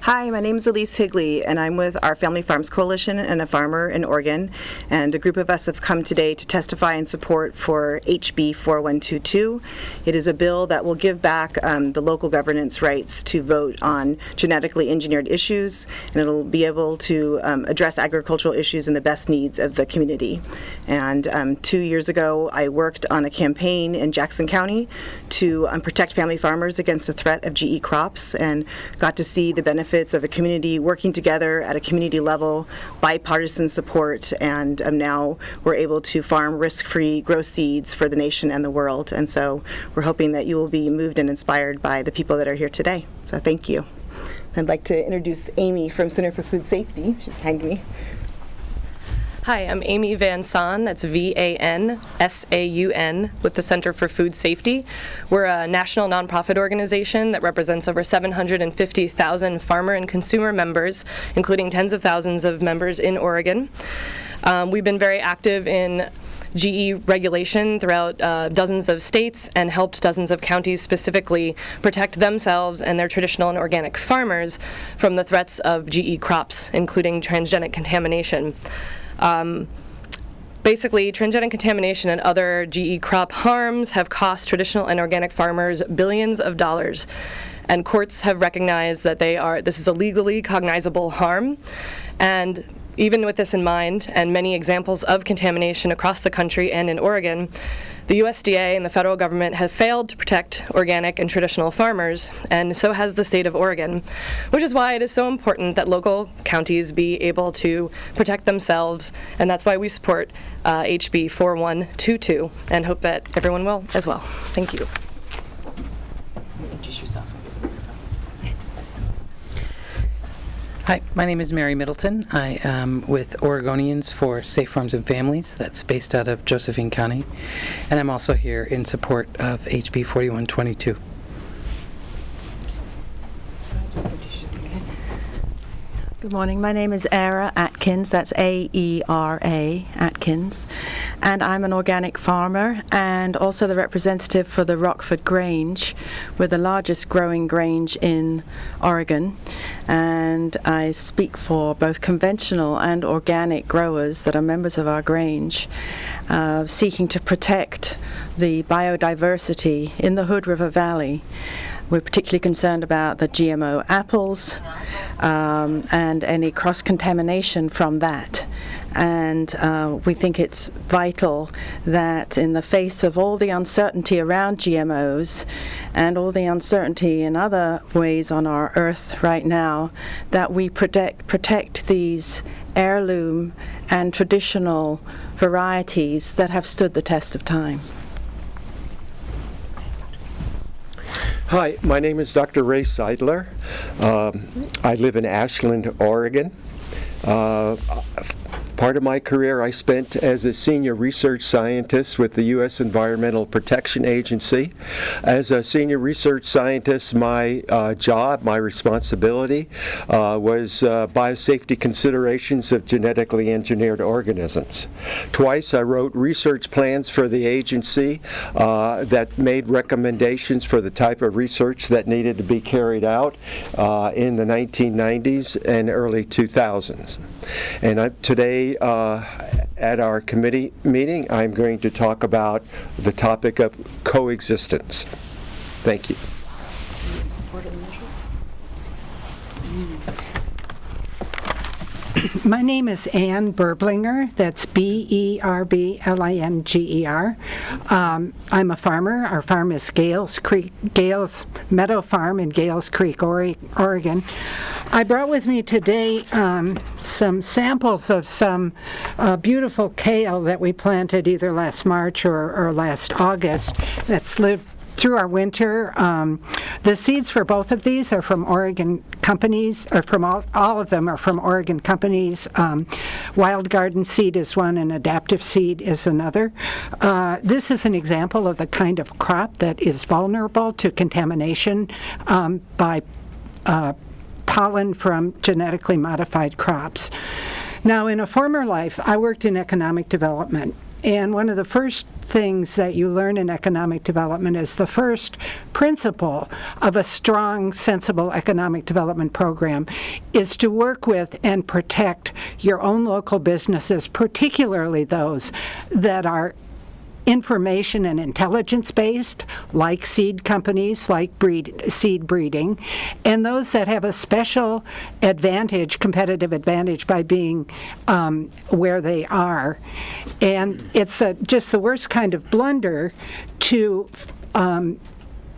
Hi, my name is Elise Higley, and I'm with our Family Farms Coalition and a farmer in Oregon. And a group of us have come today to testify in support for HB 4122. It is a bill that will give back the local governance rights to vote on genetically engineered issues, and it'll be able to address agricultural issues and the best needs of the community. And 2 years ago, I worked on a campaign in Jackson County to protect family farmers against the threat of GE crops, and got to see the benefits of a community working together at a community level, bipartisan support, and now we're able to farm risk-free, grow seeds for the nation and the world. And so we're hoping that you will be moved and inspired by the people that are here today. So thank you. I'd like to introduce Amy from Center for Food Safety. She's behind me. Hi, I'm Amy Van Saun, that's VANSAUN, with the Center for Food Safety. We're a national nonprofit organization that represents over 750,000 farmer and consumer members, including tens of thousands of members in Oregon. We've been very active in GE regulation throughout dozens of states and helped dozens of counties specifically protect themselves and their traditional and organic farmers from the threats of GE crops, including transgenic contamination. Basically, transgenic contamination and other GE crop harms have cost traditional and organic farmers billions of dollars, and courts have recognized that this is a legally cognizable harm. And even with this in mind, and many examples of contamination across the country and in Oregon, the USDA and the federal government have failed to protect organic and traditional farmers, and so has the state of Oregon, which is why it is so important that local counties be able to protect themselves, and that's why we support HB 4122, and hope that everyone will as well. Thank you. Introduce yourself. Hi, my name is Mary Middleton. I am with Oregonians for Safe Farms and Families, that's based out of Josephine County, and I'm also here in support of HB 4122. Good morning. My name is Era Atkins. That's A-E-R-A, Atkins. And I'm an organic farmer and also the representative for the Rockford Grange. We're the largest growing grange in Oregon. And I speak for both conventional and organic growers that are members of our grange, seeking to protect the biodiversity in the Hood River Valley. We're particularly concerned about the GMO apples and any cross-contamination from that. And we think it's vital that in the face of all the uncertainty around GMOs and all the uncertainty in other ways on our earth right now, that we protect these heirloom and traditional varieties that have stood the test of time. Hi, my name is Dr. Ray Seidler. I live in Ashland, Oregon. Part of my career I spent as a senior research scientist with the U.S. Environmental Protection Agency. As a senior research scientist, my job, my responsibility was biosafety considerations of genetically engineered organisms. Twice I wrote research plans for the agency that made recommendations for the type of research that needed to be carried out in the 1990s and early 2000s. And today, at our committee meeting, I'm going to talk about the topic of coexistence. Thank you. Support of the measure? My name is Ann Berblinger. That's B-E-R-B-L-I-N-G-E-R. I'm a farmer. Our farm is Gales Meadow Farm in Gales Creek, Oregon. I brought with me today some samples of some beautiful kale that we planted either last March or last August that's lived through our winter. The seeds for both of these are from Oregon companies, or from all of them are from Oregon companies. Wild Garden Seed is one and Adaptive Seed is another. This is an example of the kind of crop that is vulnerable to contamination by pollen from genetically modified crops. Now, in a former life, I worked in economic development. And one of the first things that you learn in economic development is the first principle of a strong, sensible economic development program is to work with and protect your own local businesses, particularly those that are information and intelligence-based, like seed companies, like seed breeding, and those that have a special advantage, competitive advantage, by being where they are. And it's just the worst kind of blunder to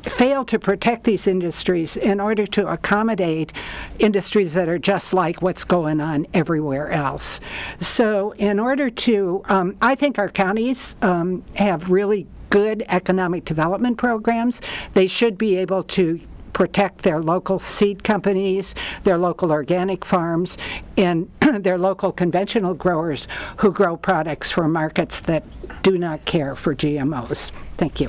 fail to protect these industries in order to accommodate industries that are just like what's going on everywhere else. So in order to, I think our counties have really good economic development programs. They should be able to protect their local seed companies, their local organic farms, and their local conventional growers who grow products for markets that do not care for GMOs. Thank you.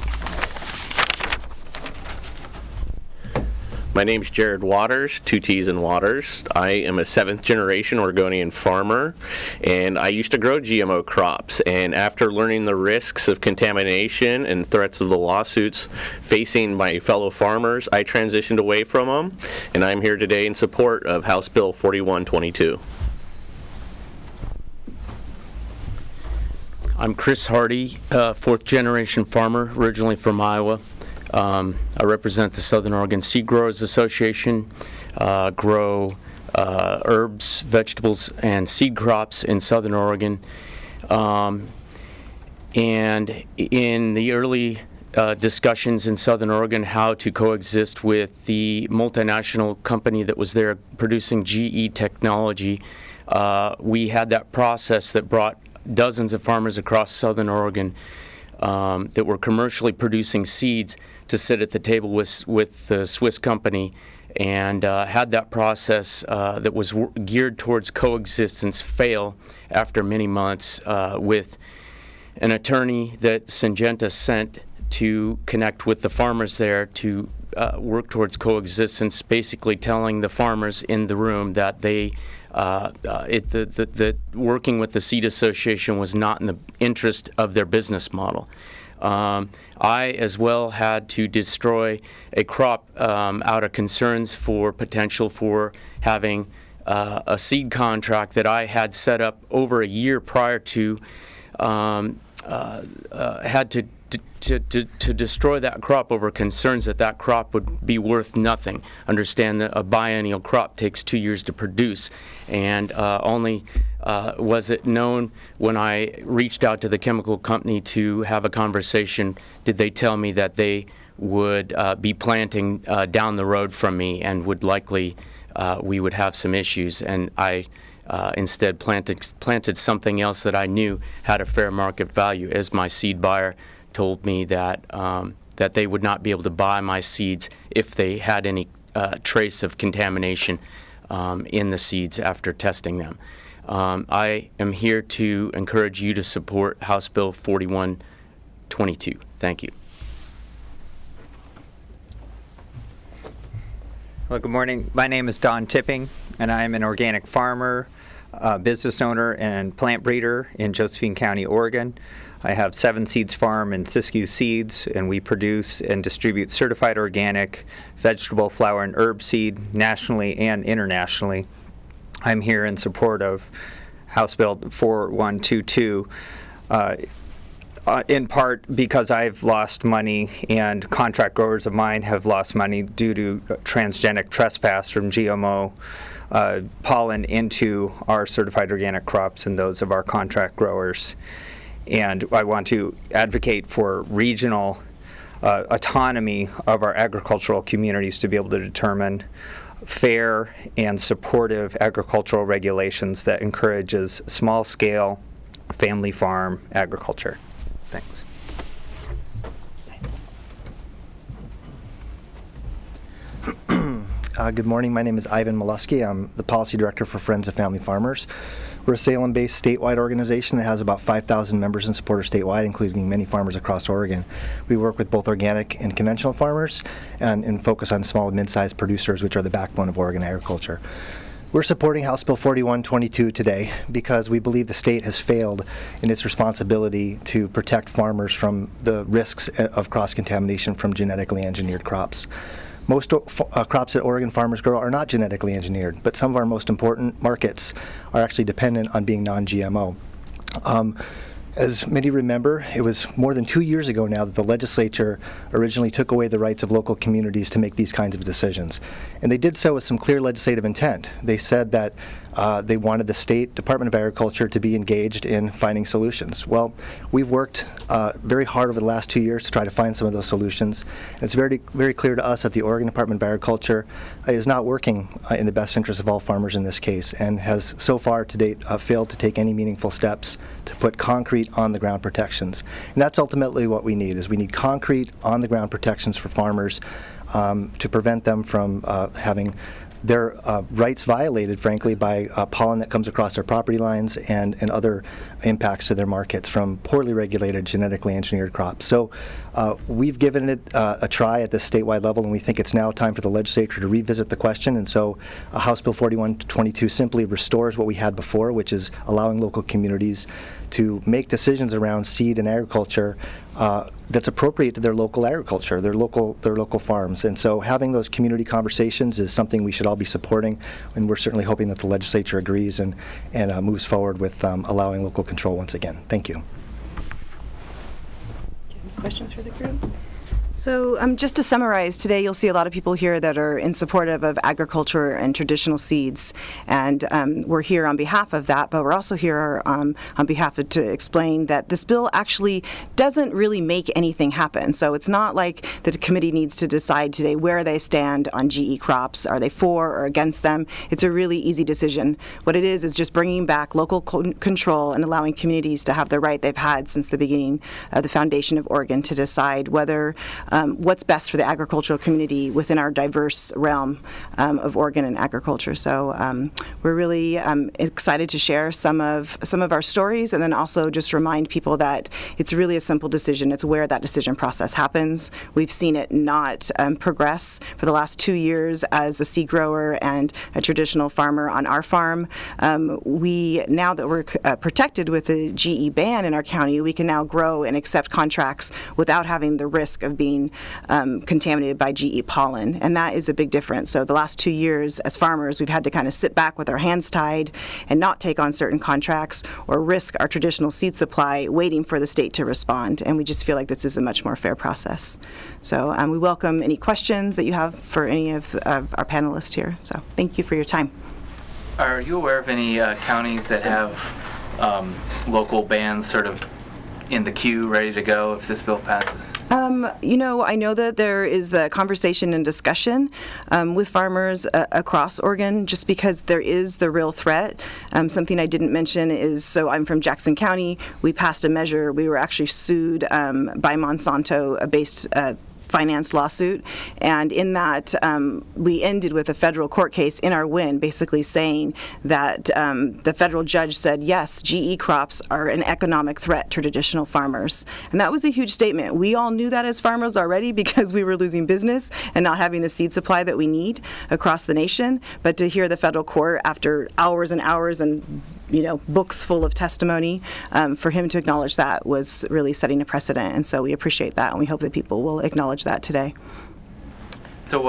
My name's Jared Waters, 2 T's in Waters. I am a 7th generation Oregonian farmer, and I used to grow GMO crops. And after learning the risks of contamination and threats of the lawsuits facing my fellow farmers, I transitioned away from them, and I'm here today in support of House Bill 4122. I'm Chris Hardy, 4th generation farmer, originally from Iowa. I represent the Southern Oregon Seed Growers Association, grow herbs, vegetables, and seed crops in Southern Oregon. And in the early discussions in Southern Oregon how to coexist with the multinational company that was there producing GE technology, we had that process that brought dozens of farmers across Southern Oregon that were commercially producing seeds to sit at the table with the Swiss company, and had that process that was geared towards coexistence fail after many months with an attorney that Syngenta sent to connect with the farmers there to work towards coexistence, basically telling the farmers in the room that they working with the Seed Association was not in the interest of their business model. I, as well, had to destroy a crop out of concerns for potential for having a seed contract that I had set up over a year prior to, had to destroy that crop over concerns that that crop would be worth nothing. Understand that a biennial crop takes 2 years to produce, and only was it known when I reached out to the chemical company to have a conversation, did they tell me that they would be planting down the road from me and would likely, we would have some issues, and I instead planted something else that I knew had a fair market value, as my seed buyer told me that that they would not be able to buy my seeds if they had any trace of contamination in the seeds after testing them. I am here to encourage you to support House Bill 4122. Thank you. Well, good morning. My name is Don Tipping, and I'm an organic farmer, business owner, and plant breeder in Josephine County, Oregon. I have 7 Seeds Farm and Siskiyou Seeds, and we produce and distribute certified organic vegetable, flower, and herb seed nationally and internationally. I'm here in support of House Bill 4122, in part because I've lost money and contract growers of mine have lost money due to transgenic trespass from GMO pollen into our certified organic crops and those of our contract growers. And I want to advocate for regional autonomy of our agricultural communities to be able to determine fair and supportive agricultural regulations that encourages small-scale family farm agriculture. Thanks. Good morning. My name is Ivan Molesky. I'm the Policy Director for Friends of Family Farmers. We're a Salem-based statewide organization that has about 5,000 members and supporters statewide, including many farmers across Oregon. We work with both organic and conventional farmers and focus on small and mid-sized producers, which are the backbone of Oregon agriculture. We're supporting House Bill 4122 today because we believe the state has failed in its responsibility to protect farmers from the risks of cross-contamination from genetically engineered crops. Most crops that Oregon farmers grow are not genetically engineered, but some of our most important markets are actually dependent on being non-GMO. As many remember, it was more than 2 years ago now that the legislature originally took away the rights of local communities to make these kinds of decisions. And they did so with some clear legislative intent. They said that they wanted the State Department of Agriculture to be engaged in finding solutions. Well, we've worked very hard over the last 2 years to try to find some of those solutions. And it's very, very clear to us that the Oregon Department of Agriculture is not working in the best interest of all farmers in this case, and has so far to date failed to take any meaningful steps to put concrete on-the-ground protections. And that's ultimately what we need, is we need concrete on-the-ground protections for farmers to prevent them from having their rights violated, frankly, by pollen that comes across their property lines and other impacts to their markets from poorly regulated genetically engineered crops. So we've given it a try at the statewide level, and we think it's now time for the legislature to revisit the question. And so House Bill 4122 simply restores what we had before, which is allowing local communities to make decisions around seed and agriculture that's appropriate to their local agriculture, their local farms. And so having those community conversations is something we should all be supporting, and we're certainly hoping that the legislature agrees and moves forward with allowing local control once again. Thank you. Questions for the group? So just to summarize, today you'll see a lot of people here that are in support of agriculture and traditional seeds, and we're here on behalf of that, but we're also here on behalf of to explain that this bill actually doesn't really make anything happen. So it's not like the committee needs to decide today where they stand on GE crops. Are they for or against them? It's a really easy decision. What it is just bringing back local control and allowing communities to have the right they've had since the beginning of the foundation of Oregon to decide whether what's best for the agricultural community within our diverse realm of Oregon and agriculture. So we're really excited to share some of our stories, and then also just remind people that it's really a simple decision. It's where that decision process happens. We've seen it not progress for the last 2 years as a seed grower and a traditional farmer on our farm. Now that we're protected with a GE ban in our county, we can now grow and accept contracts without having the risk of being contaminated by GE pollen, and that is a big difference. So the last 2 years as farmers, we've had to kind of sit back with our hands tied and not take on certain contracts or risk our traditional seed supply waiting for the state to respond, and we just feel like this is a much more fair process. So we welcome any questions that you have for any of our panelists here. So thank you for your time. Are you aware of any counties that have local bans sort of in the queue, ready to go if this bill passes? I know that there is the conversation and discussion with farmers across Oregon, just because there is the real threat. Something I didn't mention is, so I'm from Jackson County. We passed a measure. We were actually sued by Monsanto based finance lawsuit, and in that we ended with a federal court case in our win, basically saying that the federal judge said, yes, GE crops are an economic threat to traditional farmers. And that was a huge statement. We all knew that as farmers already because we were losing business and not having the seed supply that we need across the nation. But to hear the federal court after hours and hours and books full of testimony, for him to acknowledge that was really setting a precedent. And so we appreciate that, and we hope that people will acknowledge that today. So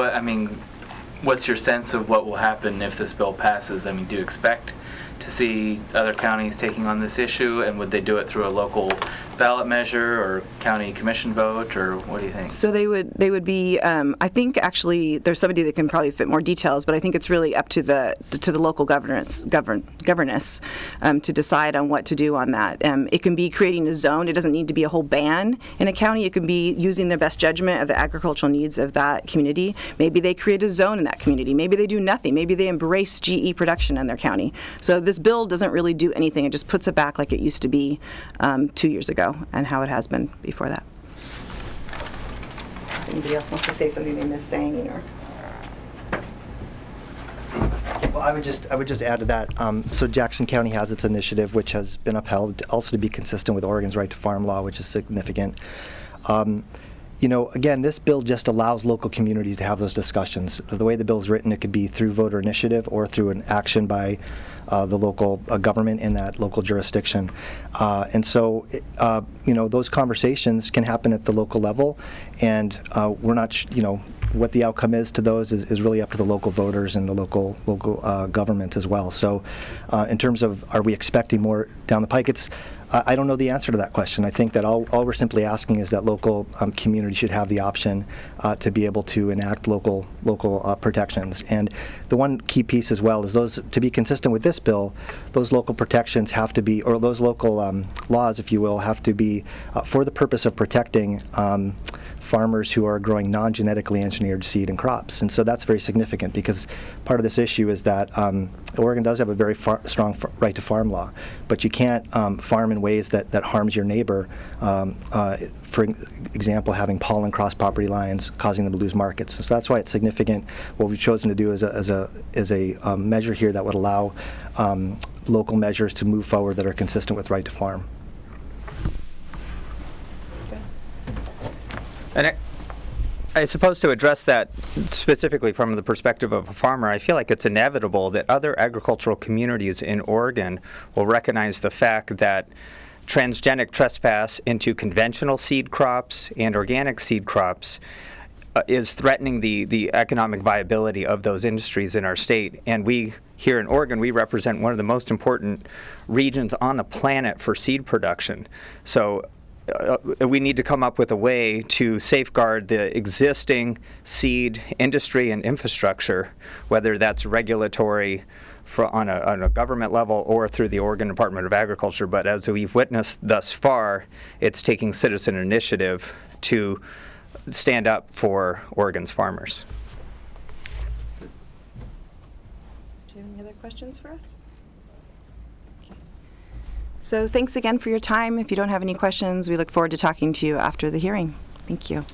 what's your sense of what will happen if this bill passes? Do you expect to see other counties taking on this issue, and would they do it through a local ballot measure or county commission vote, or what do you think? So they would be, I think actually there's somebody that can probably fit more details, but I think it's really up to the local governance to decide on what to do on that. It can be creating a zone. It doesn't need to be a whole ban in a county. It can be using their best judgment of the agricultural needs of that community. Maybe they create a zone in that community. Maybe they do nothing. Maybe they embrace GE production in their county. So this bill doesn't really do anything. It just puts it back like it used to be 2 years ago, and how it has been before that. If anybody else wants to say something they missed saying, or? Well, I would just add to that. So Jackson County has its initiative, which has been upheld, also to be consistent with Oregon's right to farm law, which is significant. Again, this bill just allows local communities to have those discussions. The way the bill is written, it could be through voter initiative or through an action by the local government in that local jurisdiction. And so, those conversations can happen at the local level, and we're not, what the outcome is to those is really up to the local voters and the local governments as well. So in terms of, are we expecting more down the pike, I don't know the answer to that question. I think that all we're simply asking is that local community should have the option to be able to enact local protections. And the one key piece as well is those, to be consistent with this bill, those local protections have to be, or those local laws, if you will, have to be for the purpose of protecting farmers who are growing non-genetically engineered seed and crops. And so that's very significant, because part of this issue is that Oregon does have a very strong right to farm law, but you can't farm in ways that harms your neighbor. For example, having pollen cross property lines, causing them to lose markets. So that's why it's significant. What we've chosen to do is a measure here that would allow local measures to move forward that are consistent with right to farm. And I suppose to address that specifically from the perspective of a farmer, I feel like it's inevitable that other agricultural communities in Oregon will recognize the fact that transgenic trespass into conventional seed crops and organic seed crops is threatening the economic viability of those industries in our state. And we here in Oregon, we represent one of the most important regions on the planet for seed production. So we need to come up with a way to safeguard the existing seed industry and infrastructure, whether that's regulatory on a government level or through the Oregon Department of Agriculture. But as we've witnessed thus far, it's taking citizen initiative to stand up for Oregon's farmers. Do you have any other questions for us? So thanks again for your time. If you don't have any questions, we look forward to talking to you after the hearing. Thank you.